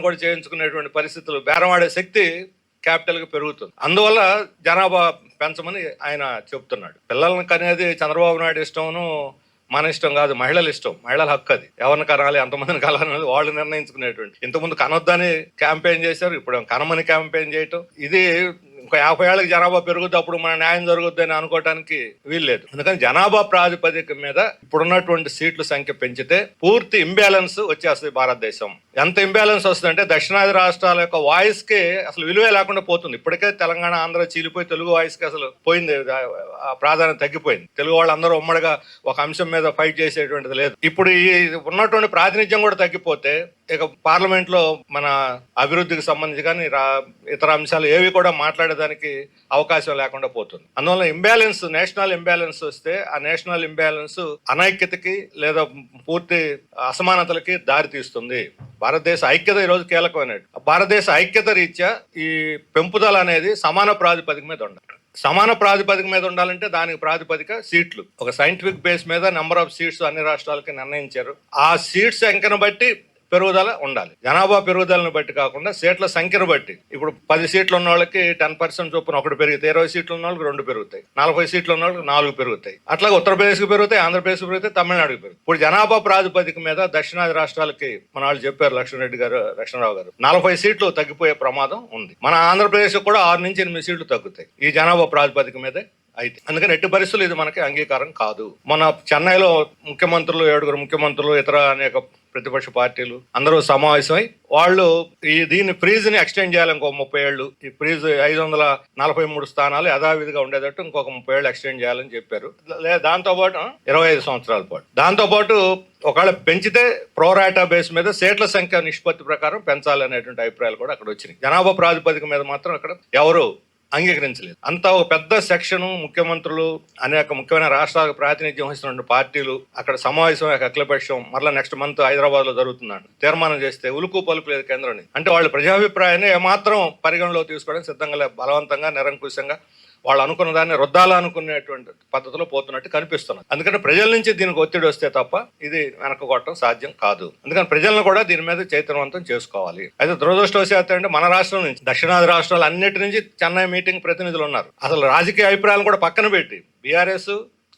కూడా చేయించుకునేటువంటి పరిస్థితులు, బేరమాడే శక్తి క్యాపిటల్కి పెరుగుతుంది. అందువల్ల జనాభా పెంచమని ఆయన చెప్తున్నాడు. పిల్లల్ని కనేది చంద్రబాబు నాయుడు ఇష్టంను మన ఇష్టం కాదు, మహిళల ఇష్టం, మహిళల హక్కు అది. ఎవరిని కనాలి, ఎంతమందిని కనాలనేది వాళ్ళు నిర్ణయించుకునేటువంటి. ఇంతకుముందు కనొద్దని క్యాంపెయిన్ చేశారు, ఇప్పుడు కనమని క్యాంపెయిన్ చేయటం. ఇది ఇంకో 50 ఏళ్ళకి జనాభా పెరుగుద్ది, అప్పుడు మన న్యాయం జరుగుద్ది అని అనుకోవడానికి వీల్లేదు. అందుకని జనాభా ప్రాతిపదిక మీద ఇప్పుడున్నటువంటి సీట్ల సంఖ్య పెంచితే పూర్తి ఇంబ్యాలెన్స్ వచ్చేస్తుంది భారతదేశం. ఎంత ఇంబ్యాలెన్స్ వస్తుందంటే దక్షిణాది రాష్ట్రాల యొక్క వాయిస్ కి అసలు విలువే లేకుండా పోతుంది. ఇప్పటికే తెలంగాణ, ఆంధ్ర చీలిపోయి తెలుగు వాయిస్ కి అసలు పోయింది, ప్రాధాన్యత తగ్గిపోయింది. తెలుగు వాళ్ళందరూ ఉమ్మడిగా ఒక అంశం మీద ఫైట్ చేసేటువంటిది లేదు. ఇప్పుడు ఈ ఉన్నటువంటి ప్రాతినిధ్యం కూడా తగ్గిపోతే ఇక పార్లమెంట్ లో మన అభివృద్ధికి సంబంధించి కానీ ఇతర అంశాలు ఏవి కూడా మాట్లాడేదానికి అవకాశం లేకుండా పోతుంది. అందువల్ల ఇంబ్యాలెన్స్, నేషనల్ ఇంబ్యాలెన్స్ వస్తే ఆ నేషనల్ ఇంబ్యాలెన్స్ అనైక్యతకి లేదా పూర్తి అసమానతలకి దారి తీస్తుంది. భారతదేశ ఐక్యత ఈరోజు కీలకమైనది. భారతదేశ ఐక్యత రీత్యా ఈ పెంపుదల అనేది సమాన ప్రాతిపదిక మీద ఉండాలి. సమాన ప్రాతిపదిక మీద ఉండాలంటే దానికి ప్రాతిపదిక సీట్లు. ఒక సైంటిఫిక్ బేస్ మీద నెంబర్ ఆఫ్ సీట్స్ అన్ని రాష్ట్రాలకి నిర్ణయించారు. ఆ సీట్స్ సంఖ్యను బట్టి పెరుగుదల ఉండాలి. జనాభా పెరుగుదలను బట్టి కాకుండా సీట్ల సంఖ్యను బట్టి. ఇప్పుడు 10 సీట్లు ఉన్న వాళ్ళకి 10% చొప్పున ఒకటి పెరిగితే, 20 సీట్లు ఉన్న వాళ్ళకి 2 పెరుగుతాయి, 40 సీట్లు ఉన్న వాళ్ళకి 4 పెరుగుతాయి. అట్లాగే ఉత్తరప్రదేశ్కి పెరుగుతాయి, ఆంధ్రప్రదేశ్కి పెరుగుతాయి, తమిళనాడుకి పెరుగుతాయి. ఇప్పుడు జనాభా ప్రాతిపదిక మీద దక్షిణాది రాష్ట్రాలకి మన వాళ్ళు చెప్పారు, లక్ష్మణరావు గారు 40 సీట్లు తగ్గిపోయే ప్రమాదం ఉంది. మన ఆంధ్రప్రదేశ్ కూడా 6 నుంచి 8 సీట్లు తగ్గుతాయి ఈ జనాభా ప్రాతిపదిక మీదే అయితే. అందుకని ఎట్టి పరిస్థితులు ఇది మనకి అంగీకారం కాదు. మన చెన్నైలో ముఖ్యమంత్రులు, 7 ముఖ్యమంత్రులు, ఇతర అనేక ప్రతిపక్ష పార్టీలు అందరూ సమావేశమై వాళ్ళు దీన్ని ఫ్రీజ్ ని ఎక్స్టెండ్ చేయాలి ఇంకో 30 ఏళ్ళు. ఈ ఫ్రీజ్ 543 స్థానాలు యథావిధిగా ఉండేటట్టు ఇంకొక 30 ఏళ్ళు ఎక్స్టెండ్ చేయాలని చెప్పారు. దాంతో పాటు 25 సంవత్సరాల పాటు. దాంతో పాటు ఒకవేళ పెంచితే ప్రోరాటా బేస్ మీద సీట్ల సంఖ్య నిష్పత్తి ప్రకారం పెంచాలనేటువంటి అభిప్రాయాలు కూడా అక్కడ వచ్చినాయి. జనాభా ప్రాతిపదిక మీద మాత్రం అక్కడ ఎవరు అంగీకరించలేదు. అంతా ఒక పెద్ద సెక్షన్ ముఖ్యమంత్రులు, అనేక ముఖ్యమైన రాష్ట్రాలకు ప్రాతినిధ్యం వహిస్తున్న పార్టీలు అక్కడ సమావేశం, అఖిలపక్షం మరలా నెక్స్ట్ మంత్ హైదరాబాద్ లో జరుగుతుందండి. తీర్మానం చేస్తే ఉలుకు పలుకు లేదు కేంద్రాన్ని. అంటే వాళ్ళు ప్రజాభిప్రాయాన్ని ఏమాత్రం పరిగణలో తీసుకోవడానికి సిద్ధంగా లేదు. బలవంతంగా, నిరంకుశంగా వాళ్ళు అనుకున్న దాన్ని రుద్దాలనుకునేటువంటి పద్ధతిలో పోతున్నట్టు కనిపిస్తున్నారు. అందుకని ప్రజల నుంచి దీనికి ఒత్తిడి వస్తే తప్ప ఇది వెనక్కొట్టడం సాధ్యం కాదు. అందుకని ప్రజలను కూడా దీని మీద చైతన్యవంతం చేసుకోవాలి. అయితే దురదృష్టవశాత్తు అంటే మన రాష్ట్రం నుంచి, దక్షిణాది రాష్ట్రాలు అన్నిటి నుంచి చెన్నై మీటింగ్ ప్రతినిధులు ఉన్నారు. అసలు రాజకీయ అభిప్రాయాలు కూడా పక్కన పెట్టి బీఆర్ఎస్,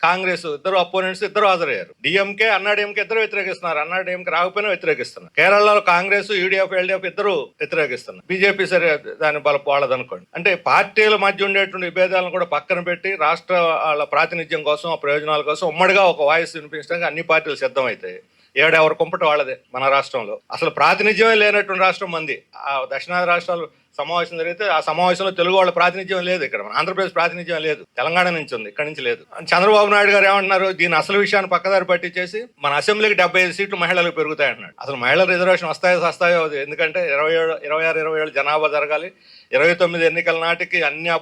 కాంగ్రెస్ ఇద్దరు అపోనెంట్స్ ఇద్దరు హాజరయ్యారు. డిఎంకే, అన్నాడీఎంకే ఇద్దరు వ్యతిరేకిస్తున్నారు. అన్నాడీఎంకే రాకపోయినా వ్యతిరేకిస్తున్నారు. కేరళలో కాంగ్రెస్, యూడీఎఫ్, ఎల్డీఎఫ్ ఇద్దరు వ్యతిరేకిస్తున్నారు. బీజేపీ సరే దాని బలపు వాళ్ళదనుకోండి. అంటే పార్టీల మధ్య ఉండేటువంటి విభేదాలను కూడా పక్కన పెట్టి రాష్ట్రాల ప్రాతినిధ్యం కోసం, ఆ ప్రయోజనాల కోసం ఉమ్మడిగా ఒక వాయిస్ వినిపించడానికి అన్ని పార్టీలు సిద్ధమవుతాయి. ఎవరి కుంపట వాళ్ళదే. మన రాష్ట్రంలో అసలు ప్రాతినిధ్యమే లేనటువంటి రాష్ట్రం మంది. ఆ దక్షిణాది రాష్ట్రాలు సమావేశం జరిగితే ఆ సమావేశంలో తెలుగు వాళ్ళ ప్రాతినిధ్యం లేదు. ఇక్కడ మన ఆంధ్రప్రదేశ్ ప్రాతినిధ్యం లేదు, తెలంగాణ నుంచి ఉంది, ఇక్కడ నుంచి లేదు. చంద్రబాబు నాయుడు గారు ఏమంటున్నారు, దీని అసలు విషయాన్ని పక్కదారి పట్టించేసి మన అసెంబ్లీకి 75 సీట్లు మహిళలకు పెరుగుతాయి అంటున్నాడు. అసలు మహిళల రిజర్వేషన్ వస్తాయో ఎందుకంటే 26 జనాభా జరగాలి. 29 ఎన్నికల నాటికి అన్ని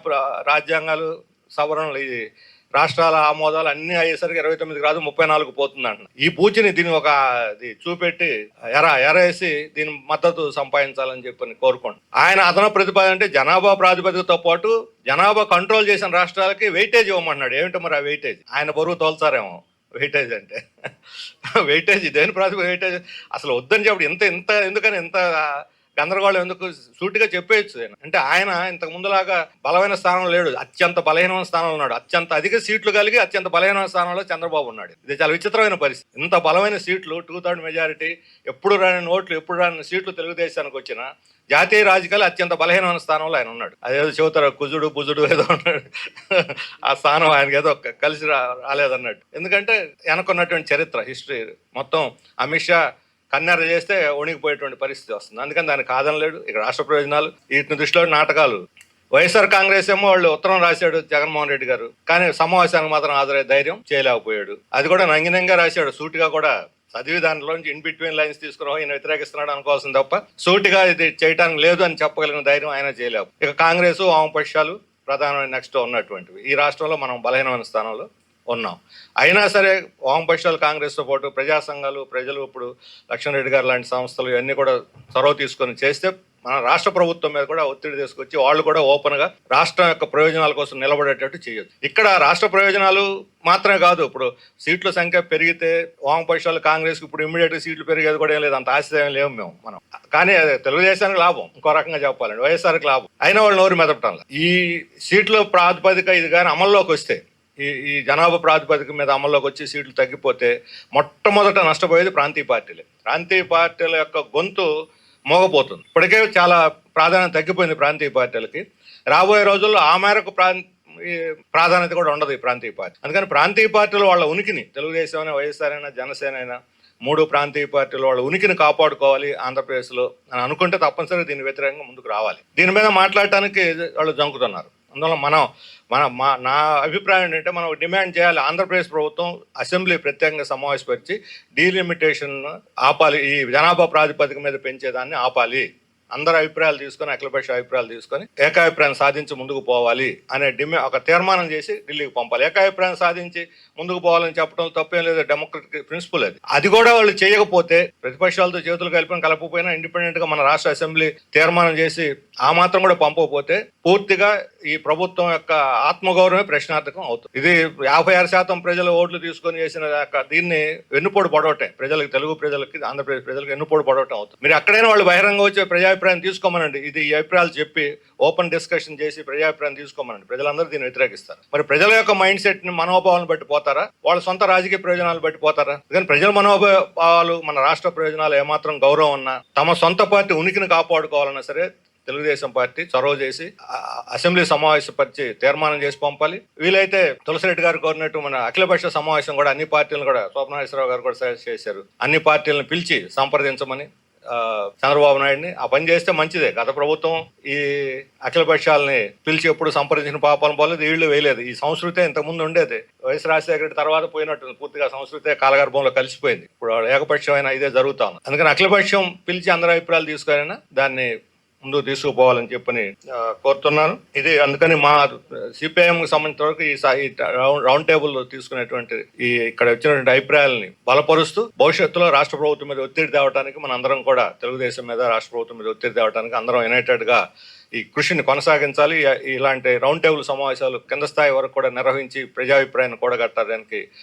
రాజ్యాంగాలు సవరణలు, ఈ రాష్ట్రాల ఆమోదాలు అన్ని అయ్యేసరికి 29 కాదు 34 పోతుందంట. ఈ పూచిని దీన్ని ఒక చూపెట్టి ఎరేసి దీని మద్దతు సంపాదించాలని చెప్పని కోరుకోండి. ఆయన అదనపు ప్రతిపాదన అంటే జనాభా ప్రాతిపదికతో పాటు జనాభా కంట్రోల్ చేసిన రాష్ట్రాలకి వెయిటేజ్ ఇవ్వమన్నాడు. ఏమిటో మరి ఆ వెయిటేజ్ ఆయన బరువు తోల్చారేమో. వెయిటేజ్ అంటే వెయిటేజ్ దేని ప్రాతిపదిక వెయిటేజ్ అసలు వద్దని చెప్పి ఇంత ఎందుకని ఇంత గందరగోళం ఎందుకు? సూటిగా చెప్పేయచ్చు. అంటే ఆయన ఇంతకు ముందులాగా బలమైన స్థానంలో లేడు, అత్యంత బలహీనమైన స్థానంలో ఉన్నాడు. అత్యంత అధిక సీట్లు కలిగి అత్యంత బలహీనమైన స్థానంలో చంద్రబాబు ఉన్నాడు. ఇది చాలా విచిత్రమైన పరిస్థితి. ఇంత బలమైన సీట్లు, 2/3 మెజారిటీ, ఎప్పుడు రాని ఓట్లు, ఎప్పుడు రాని సీట్లు తెలుగుదేశానికి వచ్చిన జాతీయ రాజకీయాలు అత్యంత బలహీనమైన స్థానంలో ఆయన ఉన్నాడు. అదేదో చెబుతారు కుజుడు బుజుడు ఏదో ఉన్నాడు. ఆ స్థానం ఆయనకి ఏదో కలిసి రాలేదన్నట్టు. ఎందుకంటే వెనకున్నటువంటి చరిత్ర, హిస్టరీ మొత్తం అమిత్ షా కన్నెర చేస్తే వణికిపోయేటువంటి పరిస్థితి వస్తుంది. అందుకని దానికి కాదనలేడు. ఇక రాష్ట్ర ప్రయోజనాలు వీటిని దృష్టిలో నాటకాలు. వైఎస్ఆర్ కాంగ్రెస్ ఏమో వాళ్ళు ఉత్తరం రాశాడు జగన్మోహన్ రెడ్డి గారు, కానీ సమావేశానికి మాత్రం హాజరయ్యే ధైర్యం చేయలేకపోయాడు. అది కూడా నంగినంగా రాశాడు, సూటిగా కూడా చదివి దానిలోంచి ఇన్ బిట్వీన్ లైన్స్ తీసుకుని ఈయన వ్యతిరేకిస్తున్నాడు అనుకోవాల్సింది తప్ప సూటిగా ఇది చేయడానికి లేదు అని చెప్పగలిగిన ధైర్యం ఆయన చేయలేవు. ఇక కాంగ్రెస్, వామపక్షాలు ప్రధానమైన నెక్స్ట్ ఉన్నటువంటివి. ఈ రాష్ట్రంలో మనం బలహీనమైన స్థానంలో ఉన్నాం. అయినా సరే వామపక్షాలు, కాంగ్రెస్తో పాటు ప్రజా సంఘాలు, ప్రజలు, ఇప్పుడు లక్ష్మణరెడ్డి గారు లాంటి సంస్థలు ఇవన్నీ కూడా చొరవ తీసుకొని చేస్తే మన రాష్ట్ర ప్రభుత్వం మీద కూడా ఒత్తిడి తీసుకొచ్చి వాళ్ళు కూడా ఓపెన్ గా రాష్ట్రం యొక్క ప్రయోజనాల కోసం నిలబడేటట్టు చేయొచ్చు. ఇక్కడ రాష్ట్ర ప్రయోజనాలు మాత్రమే కాదు, ఇప్పుడు సీట్ల సంఖ్య పెరిగితే వామపక్షాలు కాంగ్రెస్ ఇప్పుడు ఇమ్మీడియట్ గా సీట్లు పెరిగేది కూడా ఏం లేదు, అంత ఆశయం లేవు మనం. కానీ అది తెలుగుదేశానికి లాభం, ఇంకో రకంగా చెప్పాలండి వైఎస్ఆర్కి లాభం. అయినా వాళ్ళు నోరు మెదపటం. ఈ సీట్ల ప్రాతిపదిక ఇది కానీ అమల్లోకి వస్తే, ఈ జనాభా ప్రాతిపదిక మీద అమల్లోకి వచ్చి సీట్లు తగ్గిపోతే మొట్టమొదట నష్టపోయేది ప్రాంతీయ పార్టీలే. ప్రాంతీయ పార్టీల యొక్క గొంతు మోగపోతుంది. ఇప్పటికే చాలా ప్రాధాన్యత తగ్గిపోయింది ప్రాంతీయ పార్టీలకి. రాబోయే రోజుల్లో ఆ మేరకు ప్రాధాన్యత కూడా ఉండదు ఈ ప్రాంతీయ పార్టీ. అందుకని ప్రాంతీయ పార్టీలు వాళ్ళ ఉనికిని, తెలుగుదేశం అయినా వైఎస్ఆర్ అయినా జనసేన అయినా 3 ప్రాంతీయ పార్టీలు వాళ్ళ ఉనికిని కాపాడుకోవాలి ఆంధ్రప్రదేశ్లో అని అనుకుంటే తప్పనిసరిగా దీని వ్యతిరేకంగా ముందుకు రావాలి. దీని మీద మాట్లాడటానికి వాళ్ళు జంకుతున్నారు. అందువల్ల నా అభిప్రాయం ఏంటంటే మనం డిమాండ్ చేయాలి, ఆంధ్రప్రదేశ్ ప్రభుత్వం అసెంబ్లీ ప్రత్యేకంగా సమావేశపరిచి డీలిమిటేషన్ ఆపాలి, ఈ జనాభా ప్రాతిపదిక మీద పెంచేదాన్ని ఆపాలి. అందరి అభిప్రాయాలు తీసుకొని, అఖిలపక్ష అభిప్రాయాలు తీసుకొని ఏకాభిప్రాయం సాధించి ముందుకు పోవాలి అనే ఒక తీర్మానం చేసి ఢిల్లీకి పంపాలి. ఏకాభిప్రాయం సాధించి ముందుకు పోవాలని చెప్పడం తప్పేం లేదు, డెమోక్రటిక్ ప్రిన్సిపల్ అది. అది కూడా వాళ్ళు చేయకపోతే, ప్రతిపక్షాలతో చేతులు కలపకపోయినా ఇండిపెండెంట్ గా మన రాష్ట్ర అసెంబ్లీ తీర్మానం చేసి ఆ మాత్రం కూడా పంపకపోతే పూర్తిగా ఈ ప్రభుత్వం యొక్క ఆత్మగౌరవమే ప్రశ్నార్థకం అవుతుంది. ఇది 56% ప్రజల ఓట్లు తీసుకొని చేసిన దీన్ని వెన్నుపోటు పడవటే ప్రజలకు, తెలుగు ప్రజలకి, ఆంధ్రప్రదేశ్ ప్రజలకు వెన్నుపోటు పడవటం అవుతుంది. మీరు ఎక్కడైనా వాళ్ళు బహిరంగ వచ్చే ప్రజాభిప్రాయం తీసుకోమనండి, ఇది ఈ అభిప్రాయాలు చెప్పి ఓపెన్ డిస్కషన్ చేసి ప్రజాభిప్రాయం తీసుకోమనండి, ప్రజలందరూ దీన్ని వ్యతిరేకిస్తారు. మరి ప్రజల యొక్క మైండ్ సెట్ ని, మనోభావాలను బట్టి పోతారా, వాళ్ళ సొంత రాజకీయ ప్రయోజనాలు బట్టి పోతారా? కానీ ప్రజల మనోభావాలు, మన రాష్ట్ర ప్రయోజనాలు ఏమాత్రం గౌరవం ఉన్నా, తమ సొంత పార్టీ ఉనికిని కాపాడుకోవాలన్నా సరే తెలుగుదేశం పార్టీ చొరవ చేసి అసెంబ్లీ సమావేశపరిచి తీర్మానం చేసి పంపాలి. వీలైతే తులసిరెడ్డి గారు కోరినట్టు మన అఖిలపక్ష సమావేశం కూడా అన్ని పార్టీలను కూడా, స్వప్నాశ్వరరావు గారు కూడా సజెస్ట్ చేశారు, అన్ని పార్టీలను పిలిచి సంప్రదించమని చంద్రబాబు నాయుడిని. ఆ పని చేస్తే మంచిదే. గత ప్రభుత్వం ఈ అఖిలపక్షాలని పిలిచి ఎప్పుడు సంప్రదించిన పాపాలను పోలేదు, వీళ్ళు వేయలేదు. ఈ సంస్కృతే ఇంతకుముందు ఉండేది. వైఎస్ రాజశేఖర రెడ్డి తర్వాత పోయినట్టు పూర్తిగా సంస్కృతే కాలగర్భంలో కలిసిపోయింది. ఇప్పుడు ఏకపక్షమైన ఇదే జరుగుతా ఉంది. అందుకని అఖిలపక్షం పిలిచి అందరి అభిప్రాయాలు తీసుకురైనా దాన్ని ముందుకు తీసుకుపోవాలని చెప్పని కోరుతున్నాను. ఇది అందుకని మా సిపిఐఎం కి సంబంధించిన వరకు ఈ రౌండ్ టేబుల్ తీసుకునేటువంటి ఇక్కడ వచ్చినటువంటి అభిప్రాయాలని బలపరుస్తూ భవిష్యత్తులో రాష్ట్ర ప్రభుత్వం మీద ఒత్తిడి తేవడానికి మన అందరం కూడా, తెలుగుదేశం మీద రాష్ట్ర ప్రభుత్వం మీద ఒత్తిడి తేవడానికి అందరం యునైటెడ్ గా ఈ కృషిని కొనసాగించాలి. ఇలాంటి రౌండ్ టేబుల్ సమావేశాలు కింద స్థాయి వరకు కూడా నిర్వహించి ప్రజాభిప్రాయాన్ని కూడగట్టడానికి